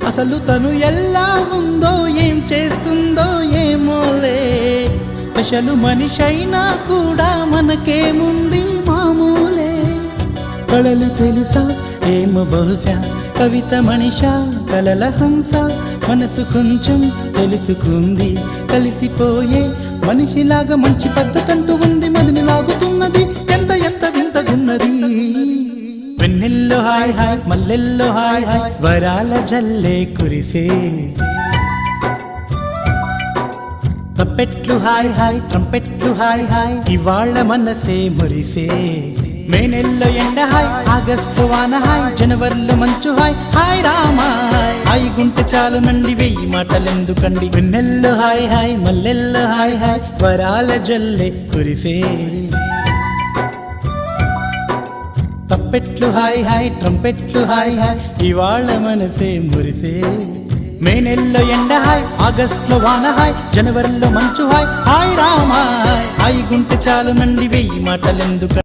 అసలు తను ఎలా ఉందో ఏం చేస్తుందో ఏమోలే, స్పెషల్ మనిషైనా కూడా మనకేముంది మామూలే. కళలు తెలుసా ఏమో బహుశా, కవిత మనిషా కలల హంస, మనసు కొంచెం తెలుసుకుంది కలిసిపోయే మనిషిలాగా, మంచి పద్ధతంటూ ఉంది మదిని లాగుతున్నది, ఎంత ఎంత వింతగున్నది. వెన్నెల్లో హాయ్ హాయ్ మల్లెల్లో హాయ్ హాయ్, వరాల జల్లే కురిసే. తప్పెట్లు హాయ్ హాయ్ ట్రంపెట్లు హాయ్ హాయ్, ఇవాళ మనసే మురిసే. మే నెల్లో ఎండ హాయ్, ఆగస్టు వాన హాయ్, జనవరిలో మంచు హాయ్, హాయ్ రామా హాయ్ గుంటె చాలు నండి వెయ్యి మాటలెందుకండి. వెన్నెల్లో హాయ్ హాయ్ మల్లెల్లో హాయ్ హాయ్, వరాల జల్లే కురిసే. తప్పెట్లు హాయ్ హాయ్ ట్రంపెట్లు హాయ్ హాయ్, ఇవాళ మనసే మురిసే. మే నెల్లో ఎండ హాయ్, ఆగస్టులో వాన హాయ్, జనవరిలో మంచు హాయ్, హాయ్ రామా హాయ్ గుంటె చాలు నండి వెయ్యి మాటలెందుకు.